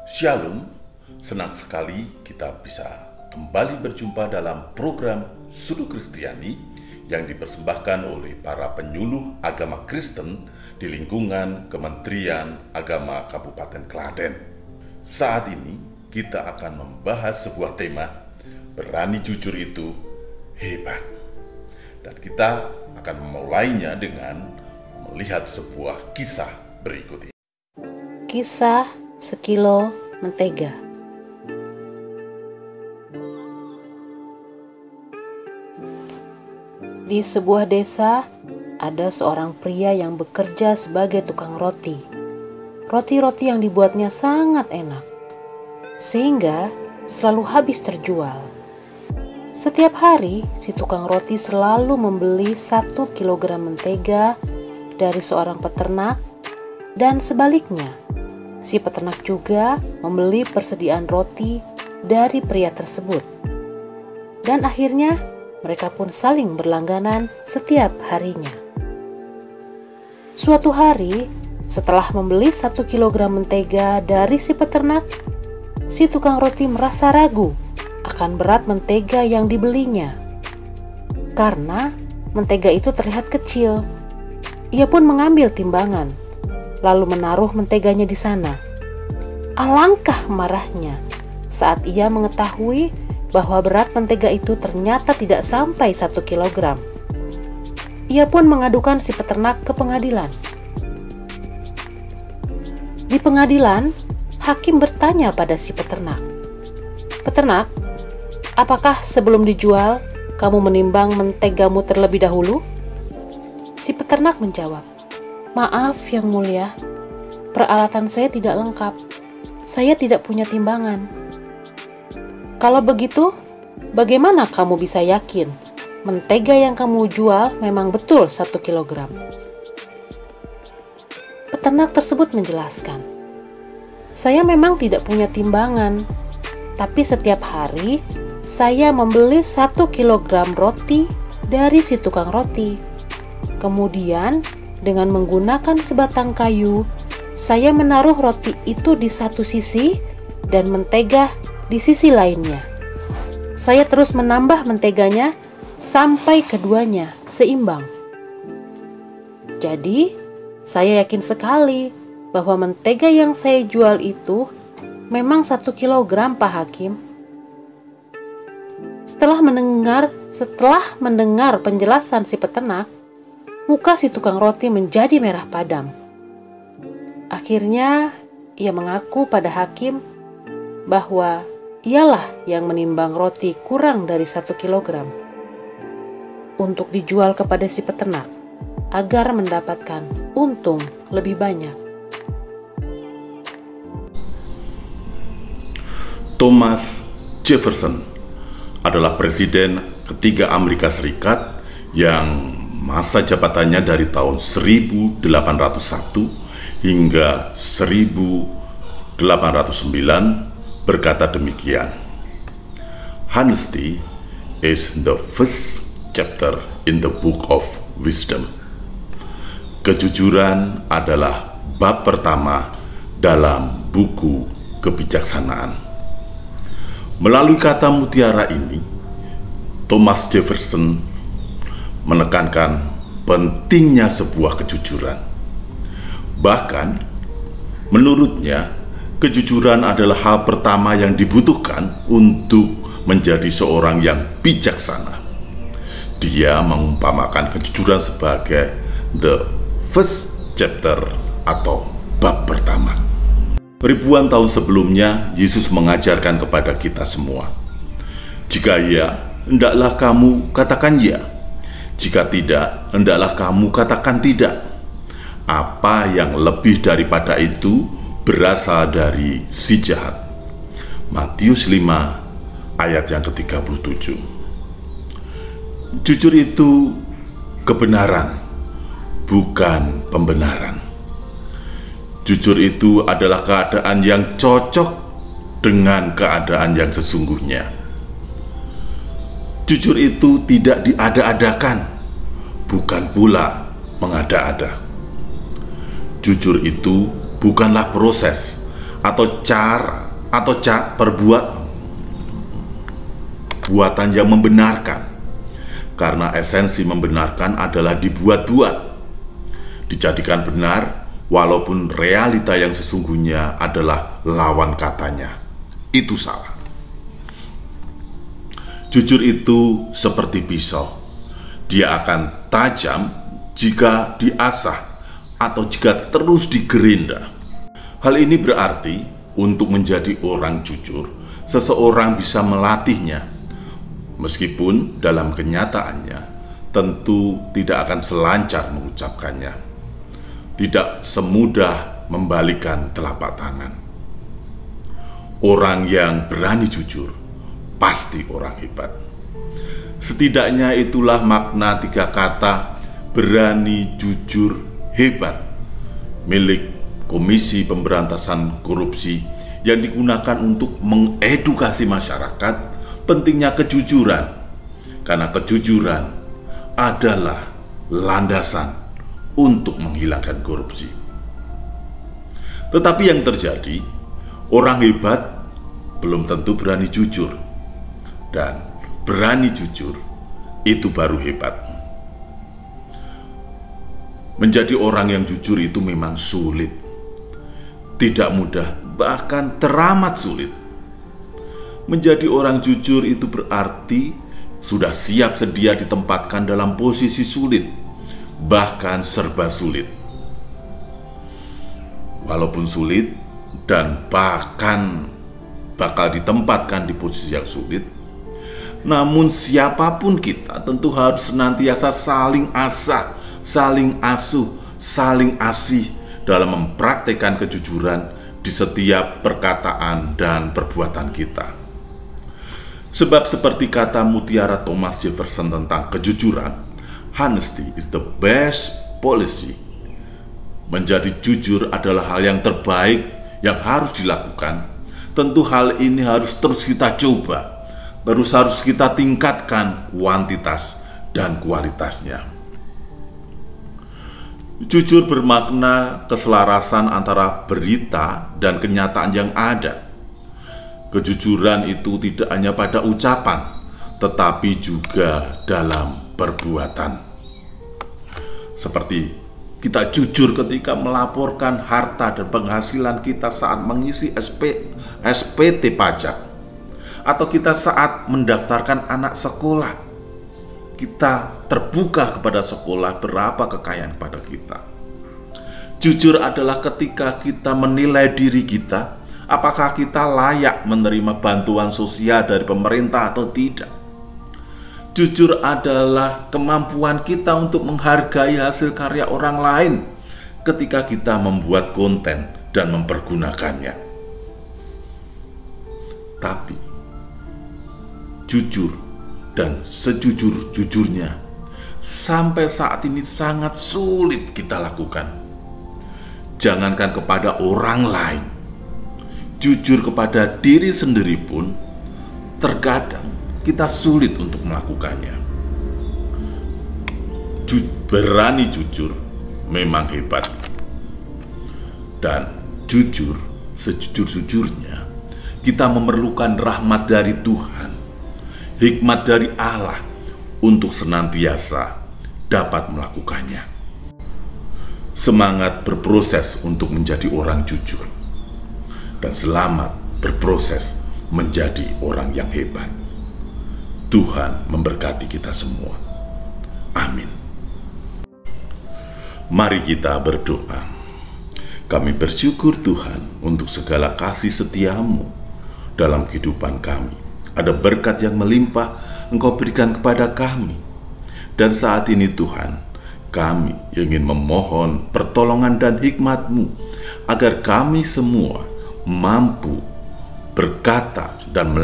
Shalom, senang sekali kita bisa kembali berjumpa dalam program Sudut Kristiani yang dipersembahkan oleh para penyuluh agama Kristen di lingkungan Kementerian Agama Kabupaten Klaten. Saat ini kita akan membahas sebuah tema, berani jujur itu hebat. Dan kita akan memulainya dengan melihat sebuah kisah berikut ini. Kisah sekilo mentega. Di sebuah desa, ada seorang pria yang bekerja sebagai tukang roti. Roti-roti yang dibuatnya sangat enak, sehingga selalu habis terjual. Setiap hari, si tukang roti selalu membeli 1 kilogram mentega dari seorang peternak, dan sebaliknya, si peternak juga membeli persediaan roti dari pria tersebut. Dan akhirnya mereka pun saling berlangganan setiap harinya. Suatu hari, setelah membeli 1 kilogram mentega dari si peternak, si tukang roti merasa ragu akan berat mentega yang dibelinya. Karena mentega itu terlihat kecil, ia pun mengambil timbangan lalu menaruh menteganya di sana. Alangkah marahnya saat ia mengetahui bahwa berat mentega itu ternyata tidak sampai 1 kilogram. Ia pun mengadukan si peternak ke pengadilan. Di pengadilan, hakim bertanya pada si peternak, "Peternak, apakah sebelum dijual kamu menimbang mentegamu terlebih dahulu?" Si peternak menjawab, "Maaf yang mulia, peralatan saya tidak lengkap. Saya tidak punya timbangan." "Kalau begitu, bagaimana kamu bisa yakin mentega yang kamu jual memang betul 1 kilogram?" Peternak tersebut menjelaskan, "Saya memang tidak punya timbangan, tapi setiap hari saya membeli 1 kilogram roti dari si tukang roti. Kemudian dengan menggunakan sebatang kayu, saya menaruh roti itu di satu sisi dan mentega di sisi lainnya. Saya terus menambah menteganya sampai keduanya seimbang. Jadi, saya yakin sekali bahwa mentega yang saya jual itu memang 1 kilogram, Pak Hakim." Setelah mendengar penjelasan si peternak, muka si tukang roti menjadi merah padam. Akhirnya, ia mengaku pada hakim bahwa ialah yang menimbang roti kurang dari 1 kilogram untuk dijual kepada si peternak agar mendapatkan untung lebih banyak. Thomas Jefferson adalah presiden ketiga Amerika Serikat yang masa jabatannya dari tahun 1801 hingga 1809 berkata demikian, "Honesty is the first chapter in the book of wisdom." Kejujuran adalah bab pertama dalam buku kebijaksanaan. Melalui kata mutiara ini, Thomas Jefferson menekankan pentingnya sebuah kejujuran. Bahkan, menurutnya, kejujuran adalah hal pertama yang dibutuhkan untuk menjadi seorang yang bijaksana. Dia mengumpamakan kejujuran sebagai the first chapter atau bab pertama. Ribuan tahun sebelumnya, Yesus mengajarkan kepada kita semua, "Jika ya, hendaklah kamu katakan ya. Jika tidak, hendaklah kamu katakan tidak. Apa yang lebih daripada itu berasal dari si jahat." Matius 5 ayat yang ke-37. Jujur itu kebenaran, bukan pembenaran. Jujur itu adalah keadaan yang cocok dengan keadaan yang sesungguhnya. Jujur itu tidak diada-adakan, bukan pula mengada-ada. Jujur itu bukanlah proses atau cara atau perbuatan yang membenarkan, karena esensi membenarkan adalah dibuat-buat, dijadikan benar walaupun realita yang sesungguhnya adalah lawan katanya. Itu salah. Jujur itu seperti pisau. Dia akan tajam jika diasah atau jika terus digerinda. Hal ini berarti untuk menjadi orang jujur, seseorang bisa melatihnya. Meskipun dalam kenyataannya tentu tidak akan selancar mengucapkannya, tidak semudah membalikkan telapak tangan. Orang yang berani jujur pasti orang hebat. Setidaknya itulah makna 3 kata berani, jujur, hebat milik Komisi Pemberantasan Korupsi yang digunakan untuk mengedukasi masyarakat pentingnya kejujuran, karena kejujuran adalah landasan untuk menghilangkan korupsi. Tetapi yang terjadi, orang hebat belum tentu berani jujur, dan berani jujur itu baru hebat. Menjadi orang yang jujur itu memang sulit, tidak mudah, bahkan teramat sulit. Menjadi orang jujur itu berarti sudah siap sedia ditempatkan dalam posisi sulit, bahkan serba sulit. Walaupun sulit dan bahkan bakal ditempatkan di posisi yang sulit, namun siapapun kita tentu harus senantiasa saling asah, saling asuh, saling asih dalam mempraktikkan kejujuran di setiap perkataan dan perbuatan kita. Sebab seperti kata mutiara Thomas Jefferson tentang kejujuran, honesty is the best policy. Menjadi jujur adalah hal yang terbaik yang harus dilakukan. Tentu hal ini harus terus kita coba, harus kita tingkatkan kuantitas dan kualitasnya. Jujur bermakna keselarasan antara berita dan kenyataan yang ada. Kejujuran itu tidak hanya pada ucapan, tetapi juga dalam perbuatan. Seperti kita jujur ketika melaporkan harta dan penghasilan kita saat mengisi SPT pajak, atau kita saat mendaftarkan anak sekolah. Kita terbuka kepada sekolah berapa kekayaan pada kita. Jujur adalah ketika kita menilai diri kita, apakah kita layak menerima bantuan sosial dari pemerintah atau tidak. Jujur adalah kemampuan kita untuk menghargai hasil karya orang lain ketika kita membuat konten dan mempergunakannya. Tapi jujur dan sejujur-jujurnya sampai saat ini sangat sulit kita lakukan. Jangankan kepada orang lain, jujur kepada diri sendiri pun terkadang kita sulit untuk melakukannya. Berani jujur memang hebat. Dan jujur sejujur-jujurnya, kita memerlukan rahmat dari Tuhan, hikmat dari Allah untuk senantiasa dapat melakukannya. Semangat berproses untuk menjadi orang jujur, dan selamat berproses menjadi orang yang hebat. Tuhan memberkati kita semua. Amin. Mari kita berdoa. Kami bersyukur Tuhan untuk segala kasih setiamu dalam kehidupan kami. Ada berkat yang melimpah Engkau berikan kepada kami. Dan saat ini Tuhan, kami ingin memohon pertolongan dan hikmat-Mu agar kami semua mampu berkata dan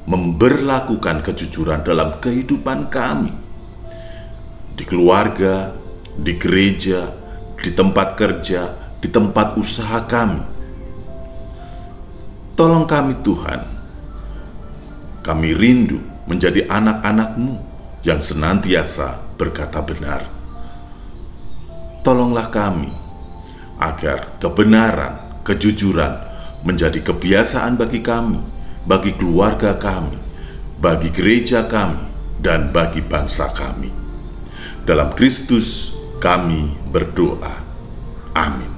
memberlakukan kejujuran dalam kehidupan kami, di keluarga, di gereja, di tempat kerja, di tempat usaha kami. Tolong kami Tuhan, kami rindu menjadi anak-anak-Mu yang senantiasa berkata benar. Tolonglah kami agar kebenaran, kejujuran menjadi kebiasaan bagi kami, bagi keluarga kami, bagi gereja kami, dan bagi bangsa kami. Dalam Kristus kami berdoa. Amin.